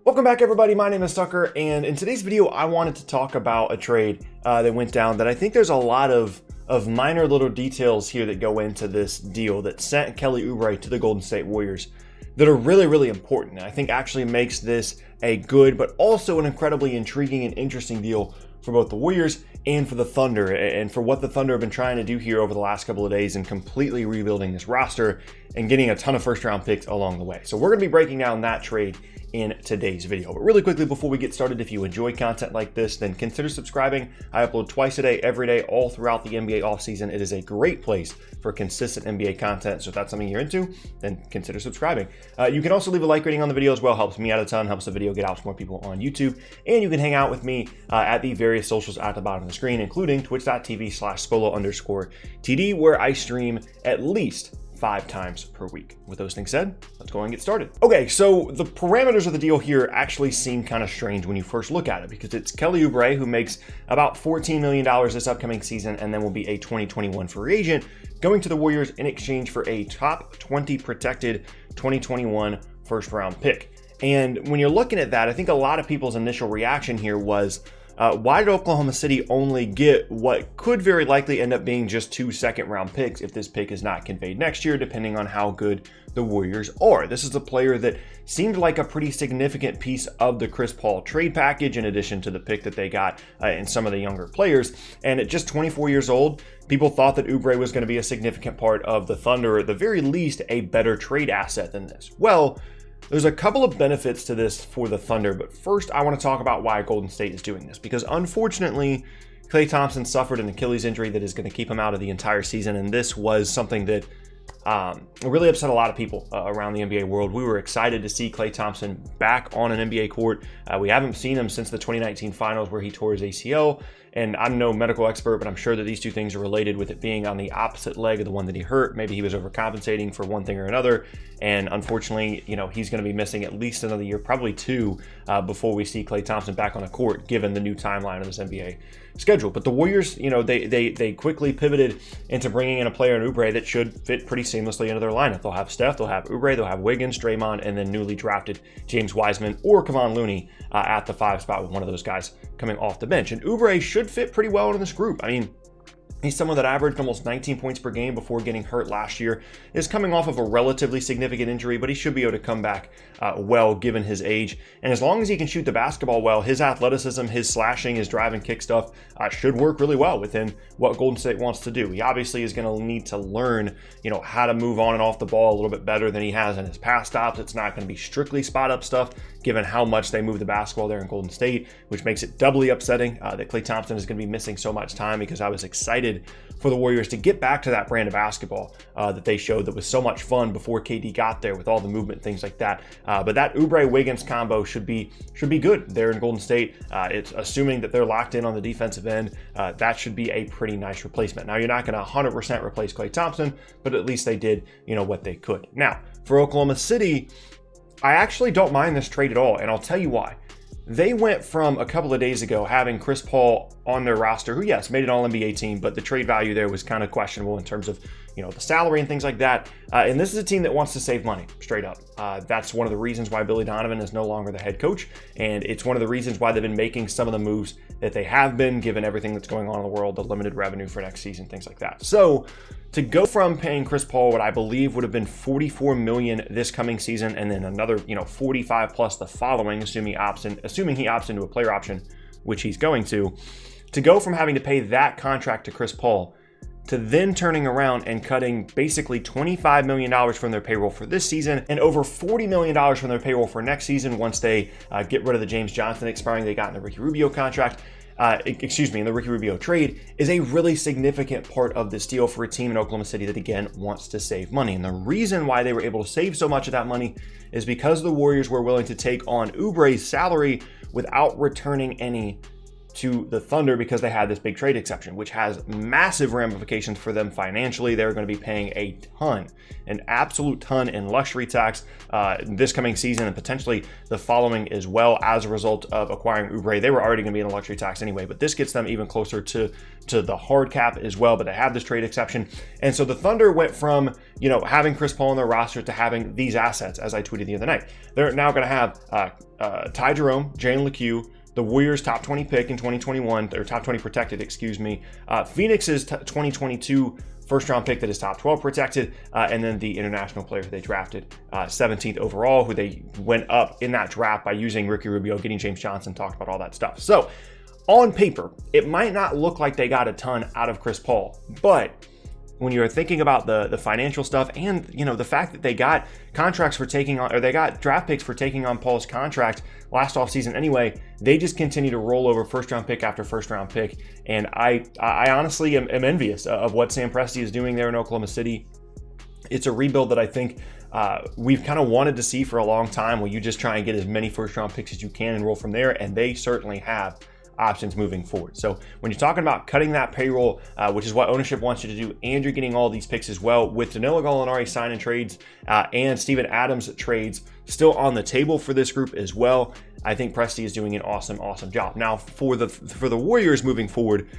Welcome back, everybody. My name is Tucker, and in today's video, I wanted to talk about a trade that went down that I think there's a lot of minor little details here that go into this deal that sent Kelly Oubre to the Golden State Warriors that are really, really important. And I think actually makes this a good, but also an incredibly intriguing and interesting deal for both the Warriors and for the Thunder, and for what the Thunder have been trying to do here over the last couple of days and completely rebuilding this roster and getting a ton of first-round picks along the way. So we're going to be breaking down that trade in today's video. But really quickly before we get started, if you enjoy content like this, then consider subscribing. I upload twice a day, every day, all throughout the NBA offseason. It is a great place for consistent NBA content. So if that's something you're into, then consider subscribing. You can also leave a like rating on the video as well. Helps me out a ton, helps the video get out to more people on YouTube. And you can hang out with me at the various socials at the bottom of the screen, including twitch.tv/spolo_TD, where I stream at least 5 times per week. With those things said, let's go and get started. Okay, so the parameters of the deal here actually seem kind of strange when you first look at it, because it's Kelly Oubre, who makes about $14 million this upcoming season and then will be a 2021 free agent, going to the Warriors in exchange for a top 20 protected 2021 first round pick. And when you're looking at that, I think a lot of people's initial reaction here was, why did Oklahoma City only get what could very likely end up being just 2 second-round picks if this pick is not conveyed next year, depending on how good the Warriors are? This is a player that seemed like a pretty significant piece of the Chris Paul trade package, in addition to the pick that they got in some of the younger players. And at just 24 years old, people thought that Oubre was going to be a significant part of the Thunder, or at the very least, a better trade asset than this. Well, there's a couple of benefits to this for the Thunder, but first I want to talk about why Golden State is doing this, because unfortunately, Klay Thompson suffered an Achilles injury that is going to keep him out of the entire season, and this was something that really upset a lot of people around the NBA world. We were excited to see Klay Thompson back on an NBA court. We haven't seen him since the 2019 finals where he tore his ACL. And I'm no medical expert, but I'm sure that these two things are related, with it being on the opposite leg of the one that he hurt. Maybe he was overcompensating for one thing or another. And unfortunately, he's going to be missing at least another year, probably 2, before we see Klay Thompson back on the court, given the new timeline of this NBA schedule. But the Warriors, they quickly pivoted into bringing in a player in Oubre that should fit pretty seamlessly into their lineup. They'll have Steph, they'll have Oubre, they'll have Wiggins, Draymond, and then newly drafted James Wiseman or Kevon Looney at the 5 spot, with one of those guys coming off the bench. And Oubre should fit pretty well in this group. I mean, he's someone that averaged almost 19 points per game before getting hurt last year, is coming off of a relatively significant injury, but he should be able to come back well given his age. And as long as he can shoot the basketball well, his athleticism, his slashing, his drive and kick stuff should work really well within what Golden State wants to do. He obviously is going to need to learn, how to move on and off the ball a little bit better than he has in his past stops. It's not going to be strictly spot up stuff, given how much they move the basketball there in Golden State, which makes it doubly upsetting that Klay Thompson is going to be missing so much time, because I was excited for the Warriors to get back to that brand of basketball that they showed that was so much fun before KD got there, with all the movement, things like that. But that Oubre-Wiggins combo should be good there in Golden State. It's assuming that they're locked in on the defensive end. That should be a pretty nice replacement. Now, you're not going to 100% replace Klay Thompson, but at least they did, what they could. Now, for Oklahoma City, I actually don't mind this trade at all, and I'll tell you why. They went from a couple of days ago having Chris Paul on their roster, who, yes, made an All-NBA team, but the trade value there was kind of questionable in terms of, the salary and things like that. And this is a team that wants to save money, straight up. That's one of the reasons why Billy Donovan is no longer the head coach, and it's one of the reasons why they've been making some of the moves that they have been, given everything that's going on in the world, the limited revenue for next season, things like that. So, to go from paying Chris Paul what I believe would have been $44 million this coming season, and then another, 45 plus the following, assuming he opts into a player option, which he's going to go from having to pay that contract to Chris Paul to then turning around and cutting basically $25 million from their payroll for this season and over $40 million from their payroll for next season once they get rid of the James Johnson expiring they got in the Ricky Rubio contract. In the Ricky Rubio trade, is a really significant part of this deal for a team in Oklahoma City that, again, wants to save money. And the reason why they were able to save so much of that money is because the Warriors were willing to take on Oubre's salary without returning any to the Thunder because they had this big trade exception, which has massive ramifications for them financially. They're going to be paying a ton, an absolute ton in luxury tax this coming season and potentially the following as well as a result of acquiring Oubre. They were already going to be in a luxury tax anyway, but this gets them even closer to the hard cap as well, but they have this trade exception. And so the Thunder went from, having Chris Paul on their roster to having these assets, as I tweeted the other night. They're now going to have Ty Jerome, Jalen LeCue, the Warriors' top 20 pick in 2021, or top 20 protected, Phoenix's 2022 first round pick that is top 12 protected, and then the international player who they drafted 17th overall, who they went up in that draft by using Ricky Rubio, getting James Johnson, talked about all that stuff. So on paper, it might not look like they got a ton out of Chris Paul, but when you're thinking about the financial stuff and, the fact that they got contracts for taking on, or they got draft picks for taking on Paul's contract last offseason anyway, they just continue to roll over first round pick after first round pick. And I honestly am envious of what Sam Presti is doing there in Oklahoma City. It's a rebuild that I think we've kind of wanted to see for a long time, where you just try and get as many first round picks as you can and roll from there. And they certainly have options moving forward. So when you're talking about cutting that payroll, which is what ownership wants you to do, and you're getting all these picks as well, with Danilo Gallinari signing trades and Steven Adams trades still on the table for this group as well, I think Presti is doing an awesome job. Now for the Warriors moving forward,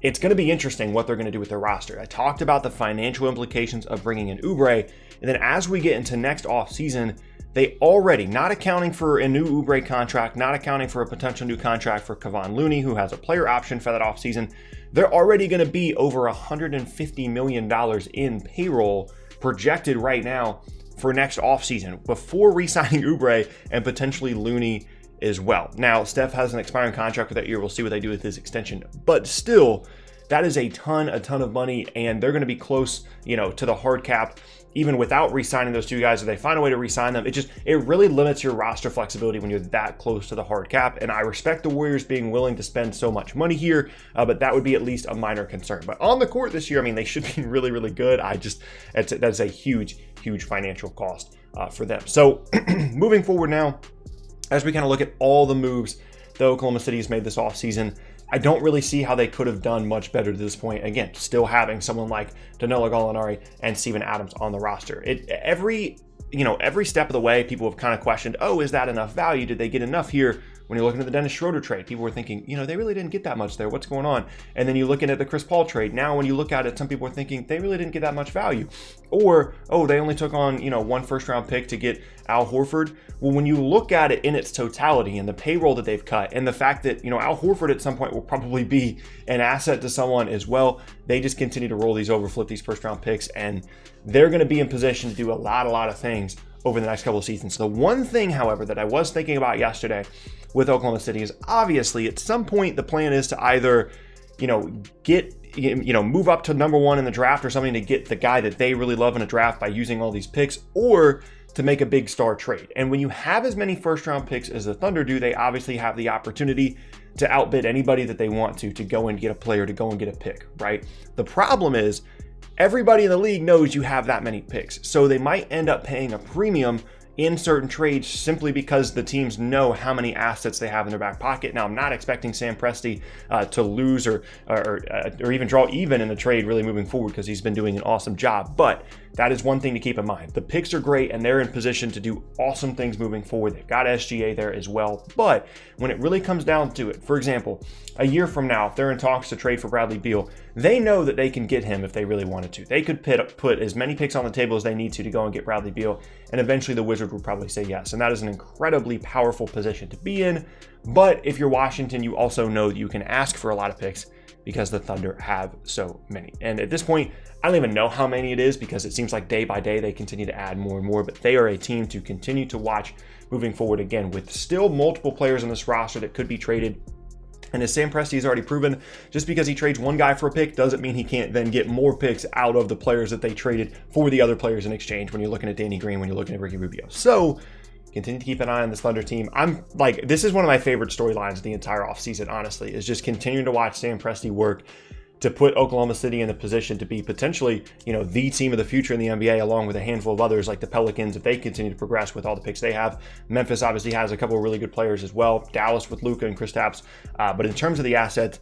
it's going to be interesting what they're going to do with their roster. I talked about the financial implications of bringing in Oubre, and then as we get into next offseason, they already, not accounting for a new Oubre contract, not accounting for a potential new contract for Kevon Looney, who has a player option for that offseason, they're already going to be over $150 million in payroll projected right now for next offseason, before re-signing Oubre and potentially Looney as well. Now, Steph has an expiring contract for that year. We'll see what they do with his extension, but still, that is a ton of money, and they're going to be close, to the hard cap, even without re-signing those two guys. If they find a way to re-sign them, it really limits your roster flexibility when you're that close to the hard cap. And I respect the Warriors being willing to spend so much money here, but that would be at least a minor concern. But on the court this year, they should be really good. That's a huge financial cost for them. So moving forward now, as we kind of look at all the moves that Oklahoma City has made this offseason, I don't really see how they could have done much better to this point. Again, still having someone like Danilo Gallinari and Steven Adams on the roster. Every step of the way, people have kind of questioned, is that enough value? Did they get enough here? When you're looking at the Dennis Schroeder trade, people were thinking, they really didn't get that much there. What's going on? And then you're looking at the Chris Paul trade. Now, when you look at it, some people are thinking they really didn't get that much value. Or, they only took on, one first round pick to get Al Horford. Well, when you look at it in its totality and the payroll that they've cut and the fact that, Al Horford at some point will probably be an asset to someone as well, they just continue to roll these over, flip these first round picks, and they're going to be in position to do a lot of things over the next couple of seasons. The one thing, however, that I was thinking about yesterday with Oklahoma City is obviously at some point the plan is to either, move up to number one in the draft or something to get the guy that they really love in a draft by using all these picks, or to make a big star trade. And when you have as many first round picks as the Thunder do, they obviously have the opportunity to outbid anybody that they want to go and get a player, to go and get a pick, right? The problem is everybody in the league knows you have that many picks, so they might end up paying a premium in certain trades simply because the teams know how many assets they have in their back pocket. Now, I'm not expecting Sam Presti to lose or even draw even in the trade really moving forward, because he's been doing an awesome job, but that is one thing to keep in mind. The picks are great and they're in position to do awesome things moving forward. They've got SGA there as well, but when it really comes down to it, for example, a year from now, if they're in talks to trade for Bradley Beal, they know that they can get him if they really wanted to. They could put as many picks on the table as they need to go and get Bradley Beal, and eventually the Wizards will probably say yes. And that is an incredibly powerful position to be in. But if you're Washington, you also know that you can ask for a lot of picks because the Thunder have so many. And at this point, I don't even know how many it is, because it seems like day by day they continue to add more and more, but they are a team to continue to watch moving forward, again, with still multiple players on this roster that could be traded. And as Sam Presti has already proven, just because he trades one guy for a pick doesn't mean he can't then get more picks out of the players that they traded for the other players in exchange, when you're looking at Danny Green, when you're looking at Ricky Rubio. So continue to keep an eye on this Thunder team. This is one of my favorite storylines of the entire offseason, honestly, is just continuing to watch Sam Presti work. to put Oklahoma City in a position to be potentially, the team of the future in the NBA, along with a handful of others like the Pelicans, if they continue to progress with all the picks they have. Memphis obviously has a couple of really good players as well. Dallas with Luka and Kristaps. But in terms of the assets,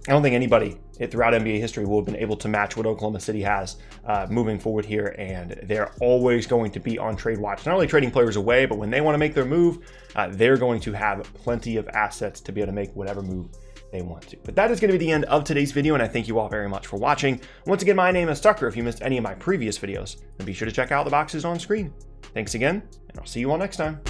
I don't think anybody throughout NBA history will have been able to match what Oklahoma City has moving forward here, and they're always going to be on trade watch. Not only trading players away, but when they want to make their move, they're going to have plenty of assets to be able to make whatever move they want to. But that is going to be the end of today's video, and I thank you all very much for watching. Once again, my name is Tucker. If you missed any of my previous videos, then be sure to check out the boxes on screen. Thanks again, and I'll see you all next time.